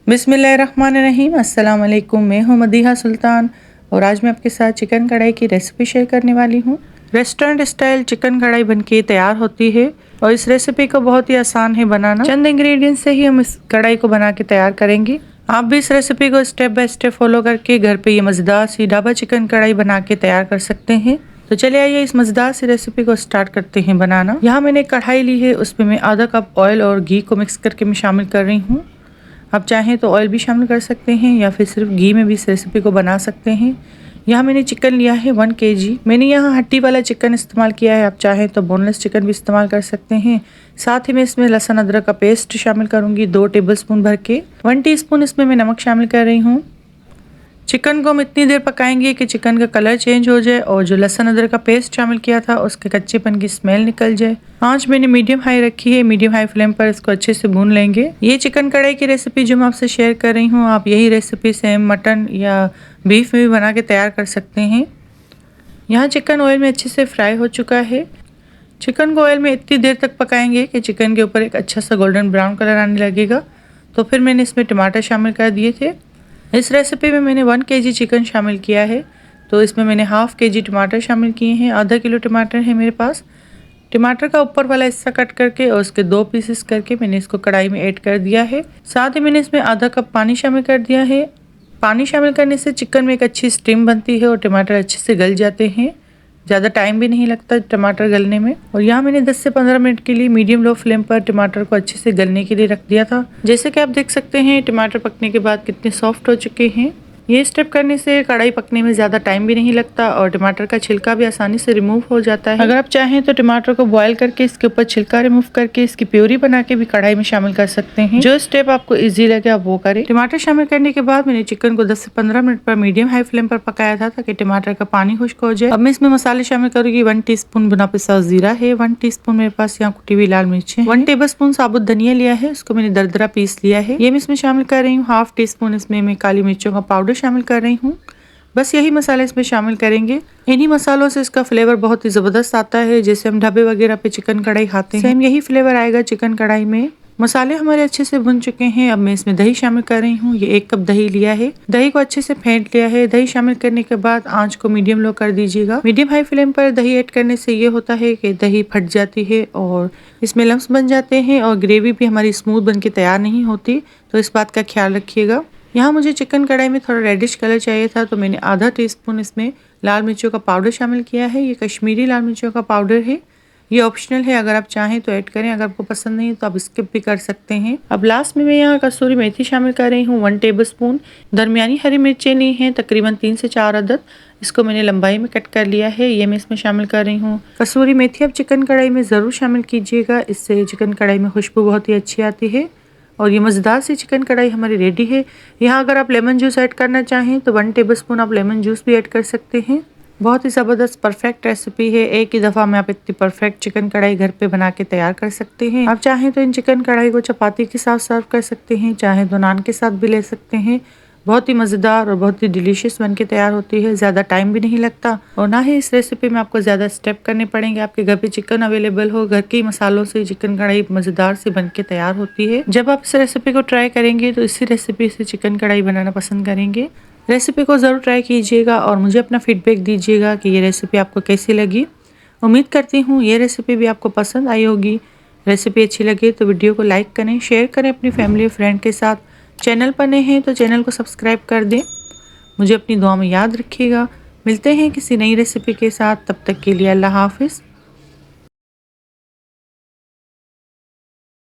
बिस्मिल्लाहिर्रहमानिर्रहीम। अस्सलाम वालेकुम। मैं हूं मदीहा सुल्तान और आज मैं आपके साथ चिकन कढ़ाई की रेसिपी शेयर करने वाली हूं। रेस्टोरेंट स्टाइल चिकन कढ़ाई बनके तैयार होती है और इस रेसिपी को बहुत ही आसान है बनाना। चंद इंग्रेडिएंट्स से ही हम इस कढ़ाई को बना के तैयार करेंगे। आप भी इस रेसिपी को स्टेप बाय स्टेप फॉलो करके घर पे ये मज़ेदार सी ढाबा चिकन कढ़ाई बना के तैयार कर सकते हैं। तो चलिए आइए इस मज़ेदार सी रेसिपी को स्टार्ट करते हैं बनाना। यहाँ मैंने कढ़ाई ली है, उसमें मैं आधा कप ऑयल और घी को मिक्स करके मैं शामिल कर रही हूँ। आप चाहें तो ऑयल भी शामिल कर सकते हैं या फिर सिर्फ घी में भी इस रेसिपी को बना सकते हैं। यहाँ मैंने चिकन लिया है 1 kg। मैंने यहाँ हड्डी वाला चिकन इस्तेमाल किया है, आप चाहें तो बोनलेस चिकन भी इस्तेमाल कर सकते हैं। साथ ही मैं इसमें लहसुन अदरक का पेस्ट शामिल करूँगी 2 टेबलस्पून भर के। 1 टीस्पून इसमें मैं नमक शामिल कर रही हूँ। चिकन को हम इतनी देर पकाएंगे कि चिकन का कलर चेंज हो जाए और जो लहसुन अदरक का पेस्ट शामिल किया था उसके कच्चेपन की स्मेल निकल जाए। आंच मैंने मीडियम हाई रखी है, मीडियम हाई फ्लेम पर इसको अच्छे से भून लेंगे। ये चिकन कढ़ाई की रेसिपी जो मैं आपसे शेयर कर रही हूँ, आप यही रेसिपी सेम मटन या बीफ में भी बना के तैयार कर सकते हैं। यहाँ चिकन ऑयल में अच्छे से फ्राई हो चुका है। चिकन को ऑयल में इतनी देर तक पकाएंगे कि चिकन के ऊपर एक अच्छा सा गोल्डन ब्राउन कलर आने लगेगा। तो फिर मैंने इसमें टमाटर शामिल कर दिए थे। इस रेसिपी में मैंने 1 kg चिकन शामिल किया है, तो इसमें मैंने ½ kg टमाटर शामिल किए हैं। आधा किलो टमाटर है मेरे पास। टमाटर का ऊपर वाला हिस्सा कट करके और उसके 2 पीसेस करके मैंने इसको कढ़ाई में ऐड कर दिया है। साथ ही मैंने इसमें आधा कप पानी शामिल कर दिया है। पानी शामिल करने से चिकन में एक अच्छी स्टीम बनती है और टमाटर अच्छे से गल जाते हैं। ज़्यादा टाइम भी नहीं लगता टमाटर गलने में। और यहाँ मैंने 10 से 15 मिनट के लिए मीडियम लो फ्लेम पर टमाटर को अच्छे से गलने के लिए रख दिया था। जैसे कि आप देख सकते हैं टमाटर पकने के बाद कितने सॉफ्ट हो चुके हैं। ये स्टेप करने से कढ़ाई पकने में ज़्यादा टाइम भी नहीं लगता और टमाटर का छिलका भी आसानी से रिमूव हो जाता है। अगर आप चाहें तो टमाटर को बॉयल करके इसके ऊपर छिलका रिमूव करके इसकी प्यूरी बना के भी कढ़ाई में शामिल कर सकते हैं। जो स्टेप आपको इजी लगे आप वो करें। टमाटर शामिल करने के बाद मैंने चिकन को 10 से 15 मिनट पर मीडियम हाई फ्लेम पर पकाया था ताकि टमाटर का पानी खुश्क हो जाए। अब मैं इसमें मसाले शामिल करूंगी। 1 टीस्पून भुना पिसा जीरा है, 1 टीस्पून मेरे पास यहाँ कुटी हुई लाल मिर्च है, 1 टेबलस्पून साबुत धनिया लिया है, उसको मैंने दरदरा पीस लिया है, ये मैं इसमें शामिल कर रही हूँ। ½ टीस्पून इसमें मैं काली मिर्चों का पाउडर शामिल कर रही हूँ। बस यही मसाले इसमें शामिल करेंगे। इन्हीं मसालों से इसका फ्लेवर बहुत ही ज़बरदस्त आता है। जैसे हम ढाबे वगैरह पे चिकन कढ़ाई खाते हैं, सेम यही फ्लेवर आएगा चिकन कढ़ाई में। मसाले हमारे अच्छे से भुन चुके हैं। अब मैं इसमें दही शामिल कर रही हूँ। ये 1 कप दही लिया है। दही को अच्छे से फेंट लिया है। दही शामिल करने के बाद आंच को मीडियम लो कर दीजिएगा। मीडियम हाई फ्लेम पर दही ऐड करने से ये होता है कि दही फट जाती है और इसमें लम्स बन जाते हैं और ग्रेवी भी हमारी स्मूथ बन के तैयार नहीं होती, तो इस बात का ख्याल रखिएगा। यहाँ मुझे चिकन कढ़ाई में थोड़ा रेडिश कलर चाहिए था, तो मैंने ½ टीस्पून इसमें लाल मिर्चों का पाउडर शामिल किया है। ये कश्मीरी लाल मिर्चों का पाउडर है, ये ऑप्शनल है। अगर आप चाहें तो ऐड करें, अगर आपको पसंद नहीं है तो आप स्किप भी कर सकते हैं। अब लास्ट में मैं यहाँ कसूरी मेथी शामिल कर रही हूँ 1 टेबलस्पून। दरमियानी हरी मिर्चें ली हैं तकरीबन 3 से 4 अदद, इसको मैंने लंबाई में कट कर लिया है, ये मैं इसमें शामिल कर रही हूँ। कसूरी मेथी आप चिकन कढ़ाई में ज़रूर शामिल कीजिएगा, इससे चिकन कढ़ाई में खुशबू बहुत ही अच्छी आती है। और ये मज़ेदार सी चिकन कढ़ाई हमारी रेडी है। यहाँ अगर आप लेमन जूस ऐड करना चाहें तो 1 टेबलस्पून आप लेमन जूस भी ऐड कर सकते हैं। बहुत ही ज़बरदस्त परफेक्ट रेसिपी है। एक ही दफ़ा में आप इतनी परफेक्ट चिकन कढ़ाई घर पे बना के तैयार कर सकते हैं। आप चाहें तो इन चिकन कढ़ाई को चपाती के साथ सर्व कर सकते हैं, चाहें तो नान के साथ भी ले सकते हैं। बहुत ही मज़ेदार और बहुत ही डिलीशियस बन के तैयार होती है। ज़्यादा टाइम भी नहीं लगता और ना ही इस रेसिपी में आपको ज़्यादा स्टेप करने पड़ेंगे। आपके घर पे चिकन अवेलेबल हो, घर के मसालों से चिकन कढ़ाई मज़ेदार से बन के तैयार होती है। जब आप इस रेसिपी को ट्राई करेंगे तो इसी रेसिपी से चिकन कढ़ाई बनाना पसंद करेंगे। रेसिपी को ज़रूर ट्राई कीजिएगा और मुझे अपना फीडबैक दीजिएगा कि ये रेसिपी आपको कैसी लगी। उम्मीद करती हूँ ये रेसिपी भी आपको पसंद आई होगी। रेसिपी अच्छी लगे तो वीडियो को लाइक करें, शेयर करें अपनी फैमिली और फ्रेंड के साथ। चैनल पर नए हैं तो चैनल को सब्सक्राइब कर दें। मुझे अपनी दुआ में याद रखिएगा। मिलते हैं किसी नई रेसिपी के साथ, तब तक के लिए अल्लाह हाफिज़।